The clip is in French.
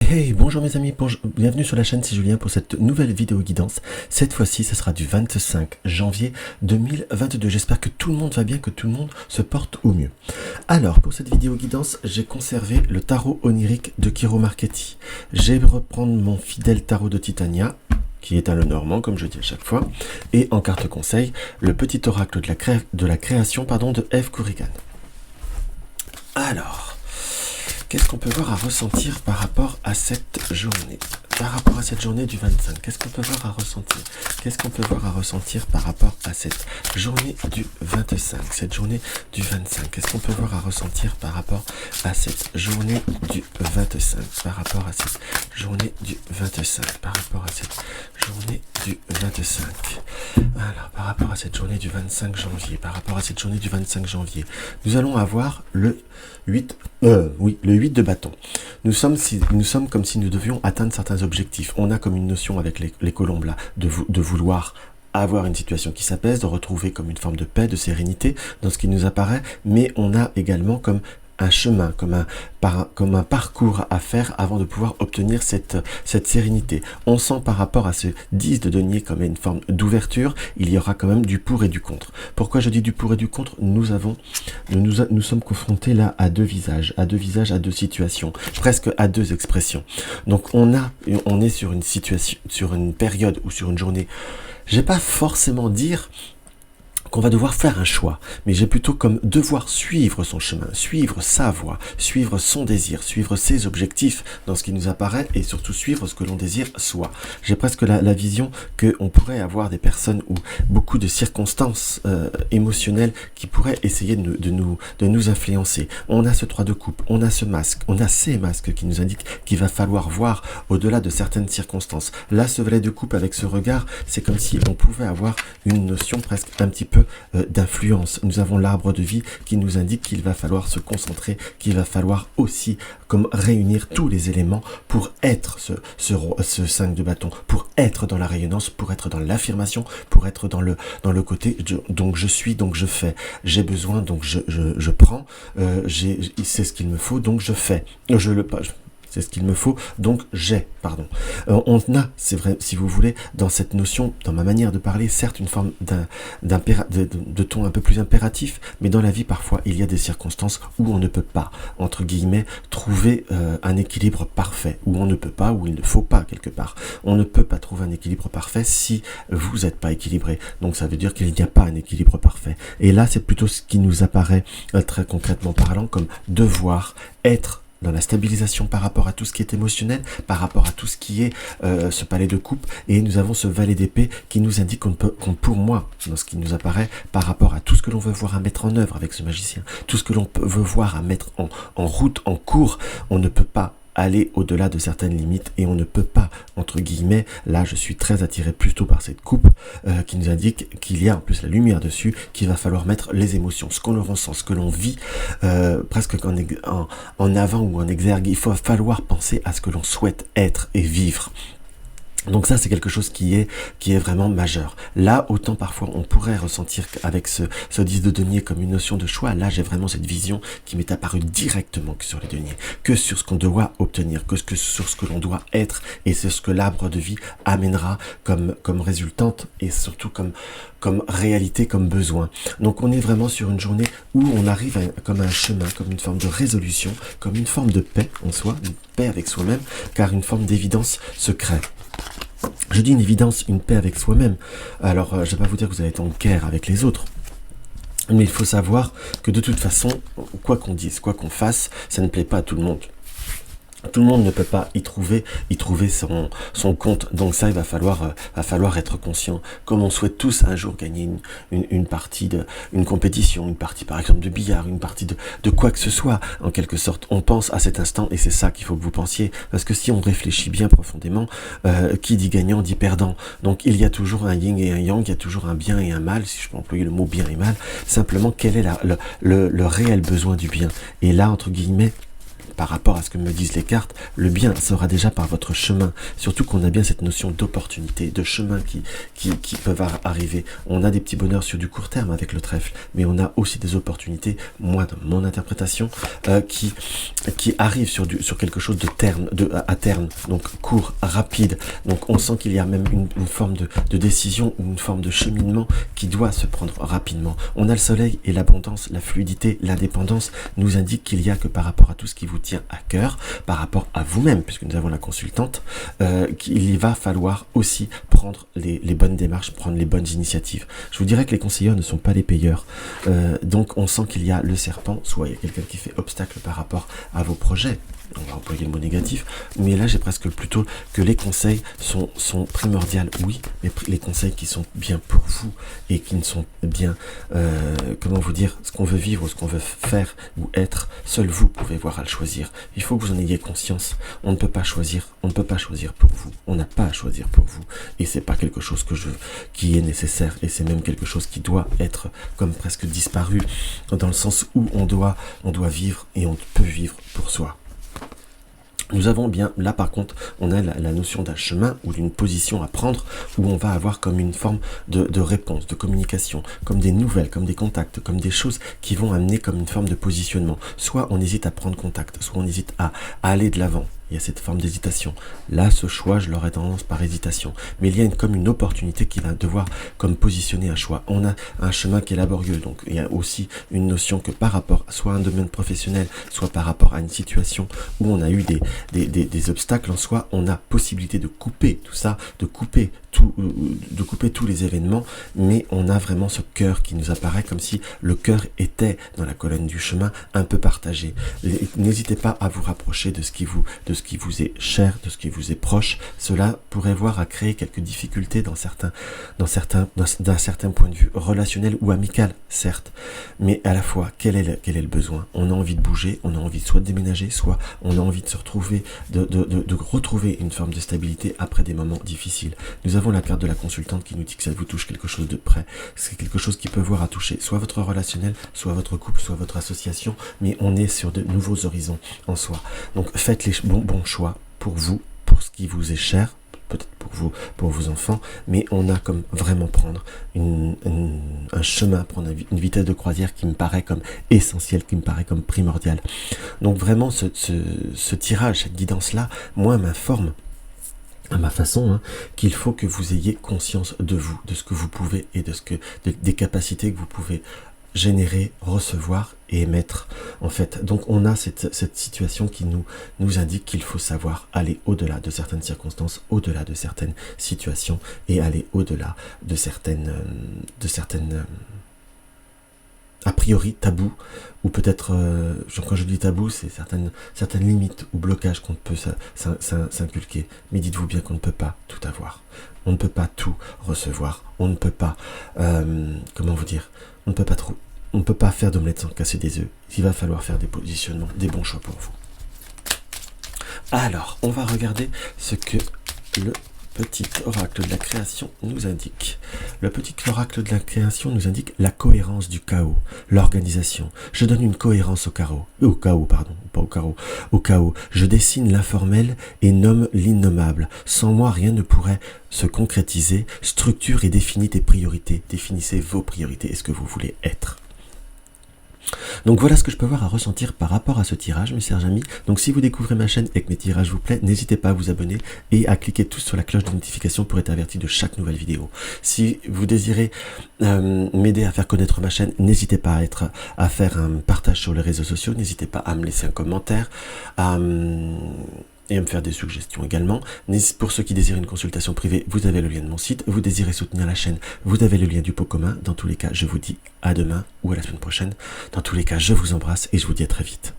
Hey, bonjour mes amis, bienvenue sur la chaîne, c'est Julien pour cette nouvelle vidéo guidance. Cette fois-ci, ce sera du 25 janvier 2022. J'espère que tout le monde va bien, que tout le monde se porte au mieux. Alors, pour cette vidéo guidance, j'ai conservé le tarot onirique de Kiro Marchetti. Je vais reprendre mon fidèle tarot de Titania, qui est un Lenormand, comme je dis à chaque fois, et en carte conseil, le petit oracle de la création de Eve Corrigan. Alors, qu'est-ce qu'on peut voir à ressentir par rapport à cette journée? Par rapport à cette journée du 25, qu'est-ce qu'on peut voir à ressentir? Qu'est-ce qu'on peut voir à ressentir par rapport à cette journée du 25? Cette journée du 25, qu'est-ce qu'on peut voir à ressentir par rapport à cette journée du 25? Par rapport à cette journée du 25, par rapport à cette journée du 25. Alors, par rapport à cette journée du 25 janvier, par rapport à cette journée du 25 janvier, nous allons avoir le 8 de bâton. Nous sommes comme si nous devions atteindre certains objectifs. On a comme une notion avec les colombes là, de vouloir avoir une situation qui s'apaise, de retrouver comme une forme de paix, de sérénité dans ce qui nous apparaît, mais on a également comme un chemin, comme un parcours à faire avant de pouvoir obtenir cette sérénité. On sent par rapport à ce 10 de denier comme une forme d'ouverture, il y aura quand même du pour et du contre. Pourquoi je dis du pour et du contre? Nous sommes confrontés là à deux visages, à deux situations, presque à deux expressions. Donc on est sur une situation, sur une période ou sur une journée, je vais pas forcément dire qu'on va devoir faire un choix, mais j'ai plutôt comme devoir suivre son chemin, suivre sa voie, suivre son désir, suivre ses objectifs dans ce qui nous apparaît et surtout suivre ce que l'on désire soi. J'ai presque la vision qu'on pourrait avoir des personnes ou beaucoup de circonstances émotionnelles qui pourraient essayer de nous influencer. On a ce 3 de coupe, on a ce masque, on a ces masques qui nous indiquent qu'il va falloir voir au-delà de certaines circonstances. Là, ce valet de coupe avec ce regard, c'est comme si on pouvait avoir une notion presque un petit peu d'influence. Nous avons l'arbre de vie qui nous indique qu'il va falloir se concentrer, qu'il va falloir aussi comme réunir tous les éléments pour être ce 5 de bâton, pour être dans la rayonnance, pour être dans l'affirmation, pour être dans le côté donc je suis, donc je fais, j'ai besoin, donc je prends, c'est ce qu'il me faut, donc je fais, c'est ce qu'il me faut, donc on a, c'est vrai, si vous voulez, dans cette notion, dans ma manière de parler, certes une forme de ton un peu plus impératif, mais dans la vie, parfois, il y a des circonstances où on ne peut pas, entre guillemets, trouver un équilibre parfait, où on ne peut pas, où il ne faut pas, quelque part. On ne peut pas trouver un équilibre parfait si vous n'êtes pas équilibré. Donc ça veut dire qu'il n'y a pas un équilibre parfait. Et là, c'est plutôt ce qui nous apparaît, très concrètement parlant, comme devoir être dans la stabilisation par rapport à tout ce qui est émotionnel, par rapport à tout ce qui est ce palais de coupe, et nous avons ce valet d'épée qui nous indique pour moi, dans ce qui nous apparaît, par rapport à tout ce que l'on veut voir à mettre en œuvre avec ce magicien, tout ce que l'on veut voir à mettre en route, en cours, on ne peut pas aller au-delà de certaines limites et on ne peut pas, entre guillemets, là je suis très attiré plutôt par cette coupe qui nous indique qu'il y a en plus la lumière dessus, qu'il va falloir mettre les émotions, ce qu'on ressent, ce que l'on vit, presque en avant ou en exergue. Il va falloir penser à ce que l'on souhaite être et vivre. Donc ça, c'est quelque chose qui est vraiment majeur. Là, autant parfois on pourrait ressentir avec ce 10 de denier comme une notion de choix, là j'ai vraiment cette vision qui m'est apparue directement que sur les deniers, que sur ce qu'on doit obtenir, que sur ce que l'on doit être, et c'est ce que l'arbre de vie amènera comme résultante, et surtout comme réalité, comme besoin. Donc on est vraiment sur une journée où on arrive comme un chemin, comme une forme de résolution, comme une forme de paix en soi, une paix avec soi-même, car une forme d'évidence se crée. Je dis une évidence, une paix avec soi-même. Alors, je ne vais pas vous dire que vous allez être en guerre avec les autres. Mais il faut savoir que de toute façon, quoi qu'on dise, quoi qu'on fasse, ça ne plaît pas à tout le monde. Tout le monde ne peut pas y trouver son compte. Donc ça, il va falloir être conscient. Comme on souhaite tous un jour gagner une partie une compétition, une partie par exemple de billard, une partie de quoi que ce soit, en quelque sorte. On pense à cet instant et c'est ça qu'il faut que vous pensiez. Parce que si on réfléchit bien profondément, qui dit gagnant dit perdant. Donc il y a toujours un yin et un yang, il y a toujours un bien et un mal, si je peux employer le mot bien et mal. Simplement, quel est le réel besoin du bien? Et là, entre guillemets, par rapport à ce que me disent les cartes, le bien sera déjà par votre chemin. Surtout qu'on a bien cette notion d'opportunité, de chemin qui peuvent arriver. On a des petits bonheurs sur du court terme avec le trèfle, mais on a aussi des opportunités, moi dans mon interprétation, qui arrivent sur quelque chose à terme, donc court, rapide. Donc on sent qu'il y a même une forme de décision, une forme de cheminement qui doit se prendre rapidement. On a le soleil et l'abondance, la fluidité, l'indépendance nous indique qu'il y a que par rapport à tout ce qui vous tient à cœur, par rapport à vous-même, puisque nous avons la consultante, qu'il va falloir aussi prendre les bonnes démarches, prendre les bonnes initiatives. Je vous dirais que les conseilleurs ne sont pas les payeurs. Donc on sent qu'il y a le serpent, soit il y a quelqu'un qui fait obstacle par rapport à vos projets. On va employer le mot négatif, mais là j'ai presque plutôt que les conseils sont primordiaux, oui, mais les conseils qui sont bien pour vous et qui ne sont bien, comment vous dire, ce qu'on veut vivre ou ce qu'on veut faire ou être, seul vous pouvez voir à le choisir. Il faut que vous en ayez conscience. On ne peut pas choisir pour vous. On n'a pas à choisir pour vous, et c'est pas quelque chose qui est nécessaire, et c'est même quelque chose qui doit être comme presque disparu, dans le sens où on doit vivre et on peut vivre pour soi. Nous avons bien, là par contre, on a la notion d'un chemin ou d'une position à prendre où on va avoir comme une forme de réponse, de communication, comme des nouvelles, comme des contacts, comme des choses qui vont amener comme une forme de positionnement. Soit on hésite à prendre contact, soit on hésite à aller de l'avant. Il y a cette forme d'hésitation. Là, ce choix, je l'aurais tendance par hésitation. Mais il y a comme une opportunité qui va devoir comme positionner un choix. On a un chemin qui est laborieux. Donc, il y a aussi une notion que par rapport soit à un domaine professionnel, soit par rapport à une situation où on a eu des obstacles en soi, on a possibilité de couper tout ça, de couper tous les événements, mais on a vraiment ce cœur qui nous apparaît comme si le cœur était dans la colonne du chemin un peu partagé. N'hésitez pas à vous rapprocher de ce qui vous est cher, de ce qui vous est proche. Cela pourrait voir à créer quelques difficultés d'un certain point de vue relationnel ou amical, certes, mais à la fois quel est le besoin. On a envie de bouger, on a envie soit de déménager, soit on a envie de se retrouver, de retrouver une forme de stabilité après des moments difficiles. Nous avons la carte de la consultante qui nous dit que ça vous touche quelque chose de près. C'est quelque chose qui peut voir à toucher soit votre relationnel, soit votre couple, soit votre association, mais on est sur de nouveaux horizons en soi. Donc faites les bons choix pour vous, pour ce qui vous est cher, peut-être pour vos enfants, mais on a comme vraiment prendre un chemin, prendre une vitesse de croisière qui me paraît comme essentielle, qui me paraît comme primordiale. Donc vraiment ce tirage, cette guidance-là, moi m'informe à ma façon, qu'il faut que vous ayez conscience de vous, de ce que vous pouvez et des capacités que vous pouvez générer, recevoir et émettre, en fait. Donc on a cette situation qui nous indique qu'il faut savoir aller au-delà de certaines circonstances, au-delà de certaines situations et aller au-delà de certaines a priori tabous, ou peut-être, quand je dis tabou, c'est certaines limites ou blocages qu'on peut s'inculquer. Mais dites-vous bien qu'on ne peut pas tout avoir. On ne peut pas tout recevoir. On ne peut pas, comment vous dire, on ne peut pas faire d'omelette sans casser des œufs. Il va falloir faire des positionnements, des bons choix pour vous. Alors, on va regarder ce que le petit oracle de la création nous indique. Le petit oracle de la création nous indique la cohérence du chaos, l'organisation. Je donne une cohérence au chaos. Je dessine l'informel et nomme l'innommable. Sans moi, rien ne pourrait se concrétiser. Structure et définis tes priorités. Définissez vos priorités et ce que vous voulez être. Donc voilà ce que je peux voir à ressentir par rapport à ce tirage, mes chers amis. Donc si vous découvrez ma chaîne et que mes tirages vous plaisent, n'hésitez pas à vous abonner et à cliquer tous sur la cloche de notification pour être averti de chaque nouvelle vidéo. Si vous désirez m'aider à faire connaître ma chaîne, n'hésitez pas à faire un partage sur les réseaux sociaux, n'hésitez pas à me laisser un commentaire, et à me faire des suggestions également. Pour ceux qui désirent une consultation privée, vous avez le lien de mon site. Vous désirez soutenir la chaîne, vous avez le lien du pot commun. Dans tous les cas, je vous dis à demain ou à la semaine prochaine. Dans tous les cas, je vous embrasse et je vous dis à très vite.